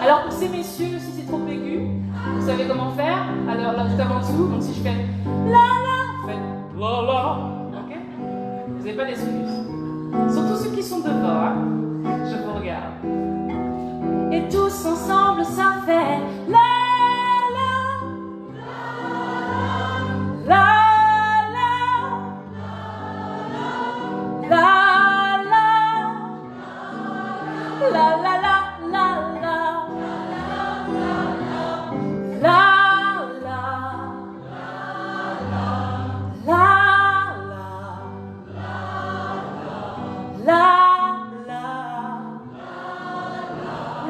Alors pour ces messieurs, si c'est trop aigu, vous savez comment faire? Alors là, juste avant dessous, donc si je fais la la, vous faites la la, ok? Vous n'avez pas d'excuses. Surtout ceux qui sont devant, hein? Je vous regarde. Et tous ensemble, ça fait la la, la la, la la, la la la.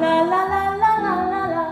La la la la la la.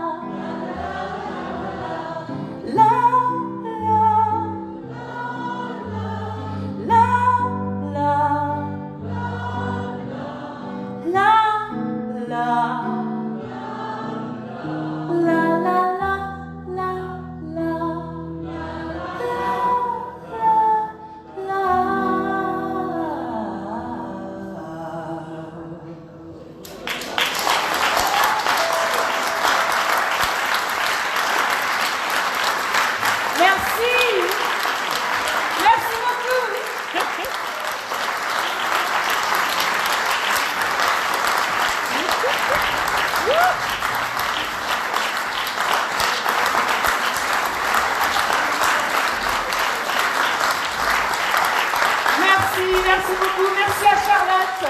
merci beaucoup. Merci à Charlotte.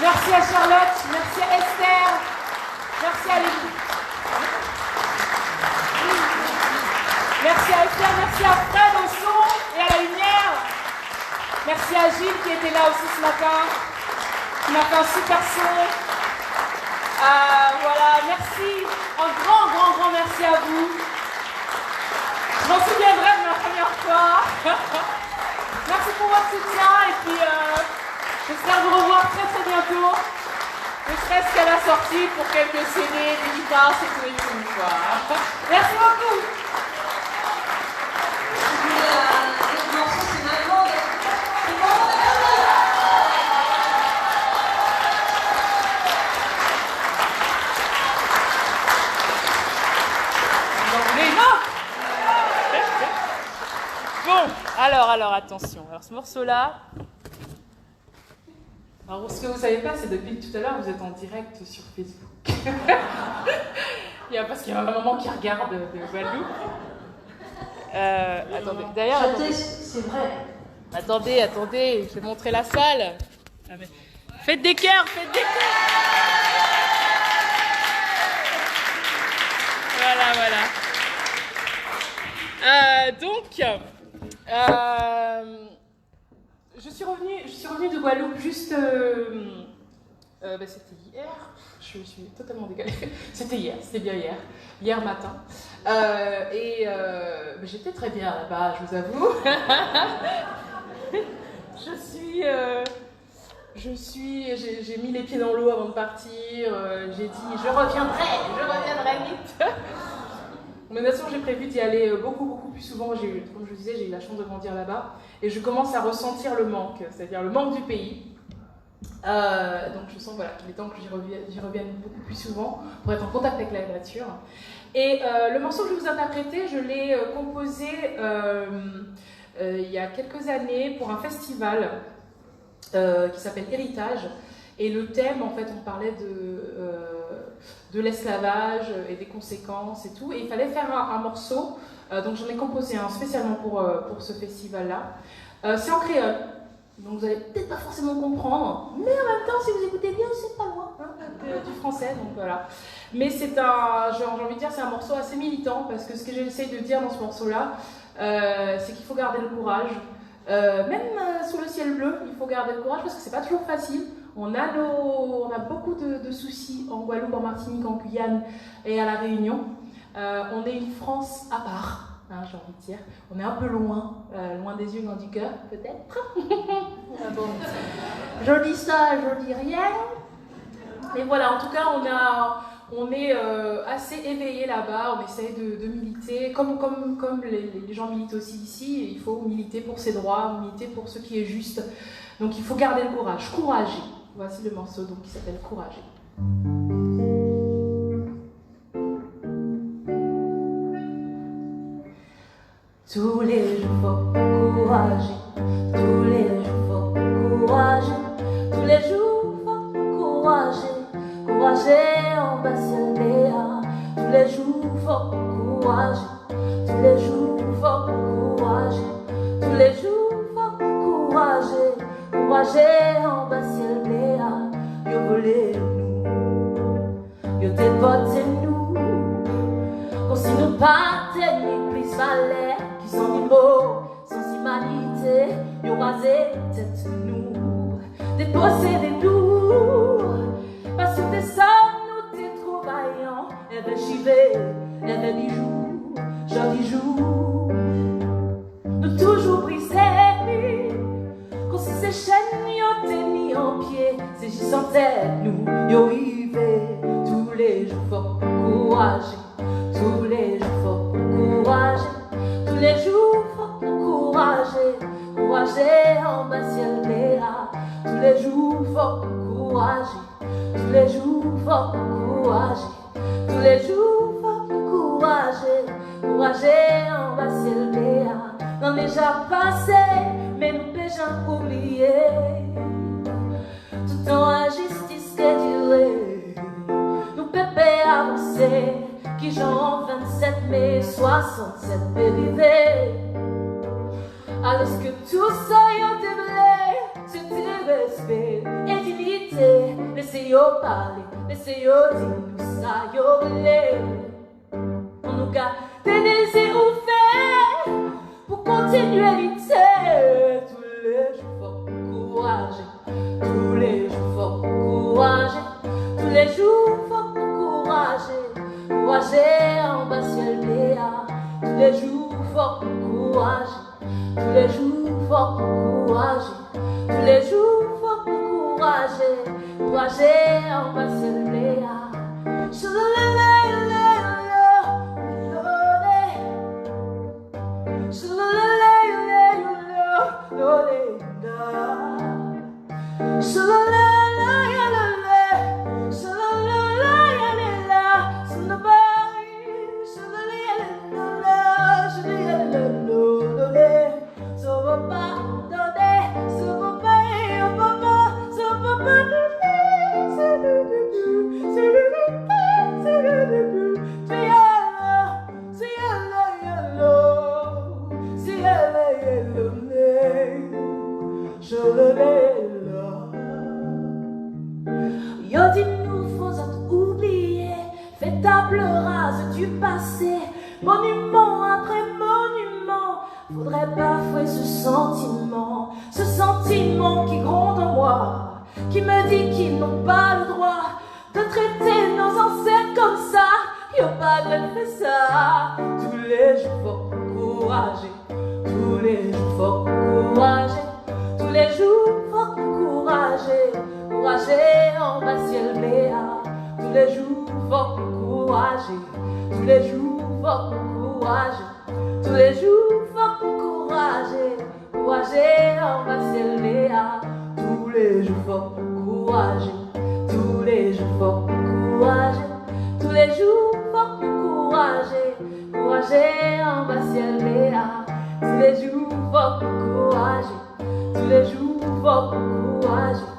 Merci à Charlotte. Merci à Esther. Merci à l'équipe. Merci à Esther. Merci à Fred au son et à la lumière. Merci à Gilles qui était là aussi ce matin, qui m'a fait un super son. Voilà, merci. Un grand merci à vous. Je m'en souviendrai de ma première fois. Merci pour votre soutien et puis j'espère vous revoir très bientôt. Ne serait-ce qu'à la sortie pour quelques CD, des guitares, c'est tout une fois. Merci beaucoup. Le morceau, c'est maintenant. Bon, alors attention. Alors ce morceau-là. Alors ce que vous ne savez pas, c'est depuis tout à l'heure, vous êtes en direct sur Facebook. Parce qu'il y a un maman qui regarde de Guadeloupe. Attendez, d'ailleurs. Attendez, c'est vrai. Attendez, je vais montrer la salle. Faites des cœurs. Voilà. Je suis revenue de Guadeloupe juste. C'était hier. Je suis totalement décalée. C'était bien hier matin. J'étais très bien là-bas, je vous avoue. J'ai mis les pieds dans l'eau avant de partir. J'ai dit, je reviendrai vite. Mais de toute façon, j'ai prévu d'y aller beaucoup plus souvent. Comme je vous disais, j'ai eu la chance de grandir là-bas. Et je commence à ressentir le manque, c'est-à-dire le manque du pays. Donc je sens qu'il est temps que j'y revienne beaucoup plus souvent pour être en contact avec la nature. Et le morceau que je vais vous interpréter, je l'ai composé il y a quelques années pour un festival qui s'appelle Héritage. Et le thème, en fait, on parlait de l'esclavage et des conséquences et tout. Et il fallait faire un morceau, donc j'en ai composé un spécialement pour ce festival-là. C'est en créole, donc vous allez peut-être pas forcément comprendre, mais en même temps, si vous écoutez bien, c'est pas loin du français, donc voilà. Mais j'ai envie de dire, c'est un morceau assez militant, parce que ce que j'essaie de dire dans ce morceau-là, c'est qu'il faut garder le courage. Même sous le ciel bleu, il faut garder le courage, parce que c'est pas toujours facile. On a beaucoup de soucis en Guadeloupe, en Martinique, en Guyane et à La Réunion. On est une France à part, j'ai envie de dire. On est un peu loin des yeux, loin du cœur, peut-être. Bon. Je dis ça, je dis rien. Mais voilà, en tout cas, on est assez éveillés là-bas. On essaye de militer, comme les gens militent aussi ici. Il faut militer pour ses droits, militer pour ce qui est juste. Donc il faut garder le courage, courager. Voici le morceau qui s'appelle Courager. Tous les jours faut courager, tous les jours faut courager, tous les jours faut courager en bas ciel béat. Tous les jours faut courager, tous les jours faut courager, tous les jours faut courager en bas ciel béat. Yo volé nous, yo déporté nous, comme si nous pas ni plus valait. Sans ni mots, sans humanité, yo rasé tête nous, dépossédé nous, parce que t'es ça, nous t'es trop vaillant, elle veut chiver, elle veut bijoux, joli jour, nous toujours brisés, quand si ces chaînes yo t'es mis en pied, c'est juste en tête nous, yo rivé, tous les jours faut courager, tous les jours faut courager. Tous les jours, faut courager en bas ciel béat. Tous les jours, faut courager. Tous les jours, faut courager. Tous les jours, faut courager en bas ciel béat. Non déjà passé, mais nous déjà oublié. Tout en injustice que duré, nous pépé avancer. qui j'en 27 mai 67 dérivé. Alors que tout ça y a déblé, c'était respect et dignité. Laissez-yo parler, laissez-yo dire nous ça yo voulez. On nous garde des désirs ouverts pour continuer l'idée. Tous les jours faut courager, tous les jours faut courager, tous les jours faut courager, courager en bas ciel béat. Tous les jours faut courager, tous les jours faut courager, tous les jours faut courager, courager en bas ciel béat. Yo dit nous faut oublier, fait table rase du passé, monument après monument. Faudrait bafouer ce sentiment qui gronde en moi, qui me dit qu'ils n'ont pas le droit de traiter nos ancêtres comme ça. Yo pas de fait ça. Tous les jours faut courager, tous les jours faut courager, tous les jours faut courager, courager en bas ciel béat. Tous les jours faut courager, tous les jours faut courager, tous les jours faut courager, courager en bas ciel béat. Tous les jours faut courager, tous les jours faut courager, tous les jours faut courager, courager en bas ciel béat. Tous les jours faut courager, tous les jours faut courager,